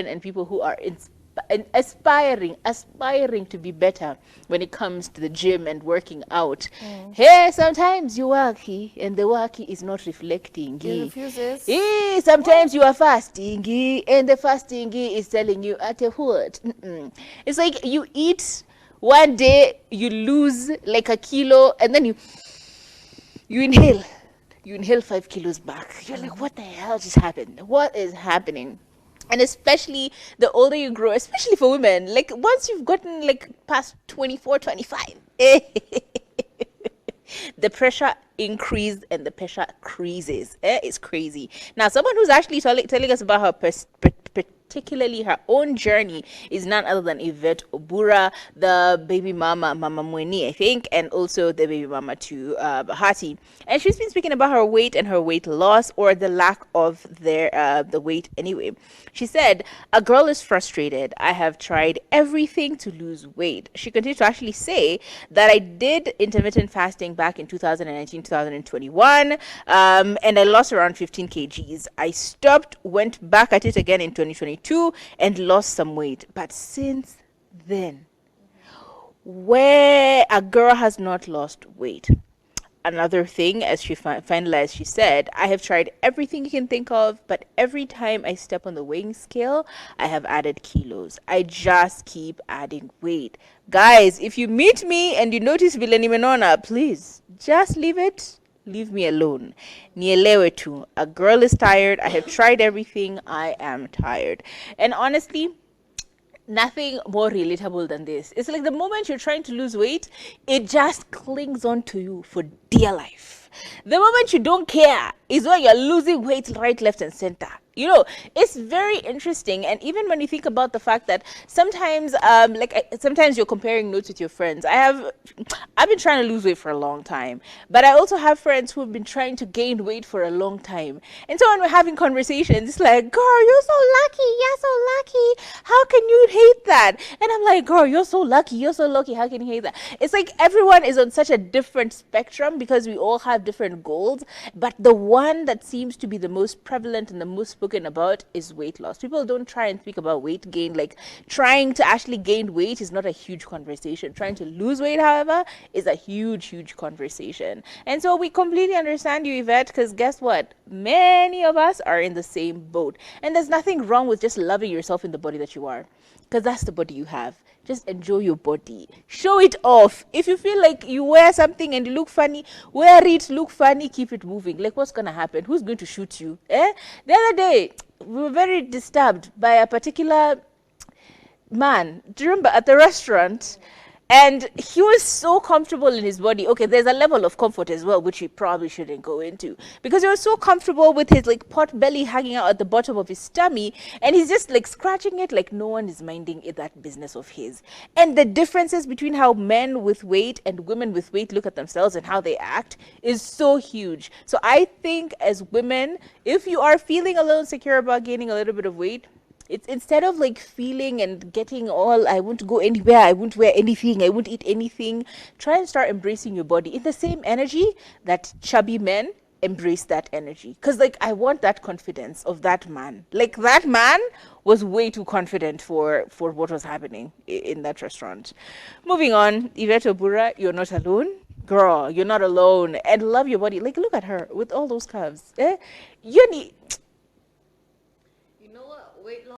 and people who are aspiring to be better when it comes to the gym and working out. Hey, sometimes you worky and the worky is not reflecting. It refuses. Sometimes you are fasting and the fasting is telling you at a what. It's like you eat one day, you lose like a kilo, and then you inhale 5 kilos back. You're like, what the hell just happened? What is happening? And especially the older you grow, especially for women, like once you've gotten like past 24, 25, the pressure increased and the pressure increases. It's crazy. Now, someone who's actually telling us about her particularly her own journey is none other than Yvette Obura, the baby mama, Mama Mweni, I think, and also the baby mama to Bahati. And she's been speaking about her weight and her weight loss, or the lack of the weight anyway. She said, "A girl is frustrated. I have tried everything to lose weight." She continued to actually say that I did intermittent fasting back in 2019, 2021, and I lost around 15 kgs. I stopped, went back at it again in 2022, and lost some weight. But since then, where a girl has not lost weight. Another thing, as she finalized, she said, "I have tried everything you can think of, but every time I step on the weighing scale, I have added kilos. I just keep adding weight." Guys, if you meet me and you notice vile nimenona, please just leave it. Leave me alone. Nielewe tu. A girl is tired. I have tried everything. I am tired. And honestly, nothing more relatable than this. It's like the moment you're trying to lose weight, it just clings on to you for dear life. The moment you don't care is when you're losing weight right, left, and center. You know, it's very interesting. And even when you think about the fact that sometimes sometimes you're comparing notes with your friends. I've been trying to lose weight for a long time, but I also have friends who have been trying to gain weight for a long time. And so when we're having conversations, it's like, "Girl, you're so lucky, you're so lucky, how can you hate that?" And I'm like, "Girl, you're so lucky, you're so lucky, how can you hate that?" It's like everyone is on such a different spectrum because we all have different goals, but the one that seems to be the most prevalent and the most spoken about is weight loss. People don't try and speak about weight gain. Like, trying to actually gain weight is not a huge conversation. Trying to lose weight, however, is a huge conversation. And so we completely understand you, Yvette, because guess what? Many of us are in the same boat. And there's nothing wrong with just loving yourself in the body that you are, because that's the body you have. Just enjoy your body. Show it off. If you feel like you wear something and you look funny, wear it, look funny, keep it moving. Like, what's going to happen? Who's going to shoot you? The other day, we were very disturbed by a particular man. Do you remember at the restaurant? And he was so comfortable in his body. Okay, there's a level of comfort as well, which he probably shouldn't go into, because he was so comfortable with his like pot belly hanging out at the bottom of his tummy, and he's just like scratching it like no one is minding it, that business of his. And the differences between how men with weight and women with weight look at themselves and how they act is so huge. So I think as women, if you are feeling a little insecure about gaining a little bit of weight, it's instead of like feeling and getting all, "I won't go anywhere, I won't wear anything, I won't eat anything," try and start embracing your body in the same energy that chubby men embrace that energy. Because like, I want that confidence of that man. Like, that man was way too confident for what was happening in that restaurant. Moving on, Yvette Obura, you're not alone. Girl, you're not alone. And love your body. Like, look at her with all those curves. You need...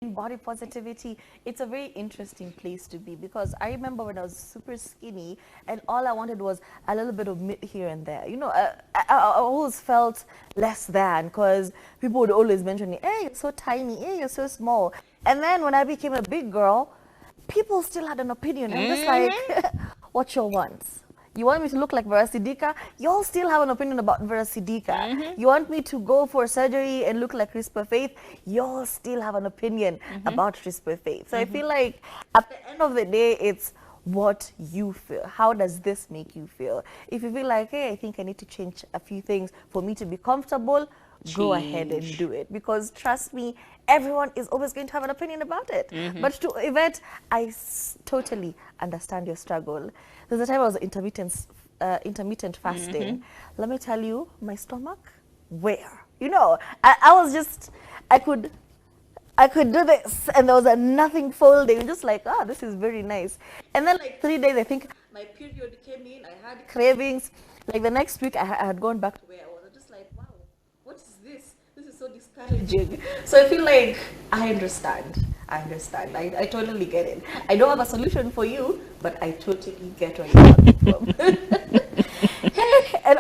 Body positivity, it's a very interesting place to be, because I remember when I was super skinny and all I wanted was a little bit of meat here and there. You know, I always felt less than, because people would always mention me, "Hey, you're so tiny, hey, you're so small." And then when I became a big girl, people still had an opinion. I'm just like, "What's your wants? You want me to look like Vera Sidika? Y'all still have an opinion about Vera Sidika. You want me to go for surgery and look like Crisper Faith? Y'all still have an opinion about Crisper Faith." So I feel like at the end of the day, it's what you feel. How does this make you feel? If you feel like, "Hey, I think I need to change a few things for me to be comfortable," go ahead and do it, because trust me, everyone is always going to have an opinion about it. But to Yvette, I totally understand your struggle. There's a time I was intermittent fasting. Let me tell you, my stomach, where? You know, I was just, I could do this, and there was a nothing folding. Just like, ah, this is very nice. And then like 3 days, I think my period came in. I had cravings. Like the next week, I had gone back to where I was. I was just like, wow, what is this? This is so discouraging. So I feel like I understand. I understand. I totally get it. I don't have a solution for you, but I totally get where you're coming from. And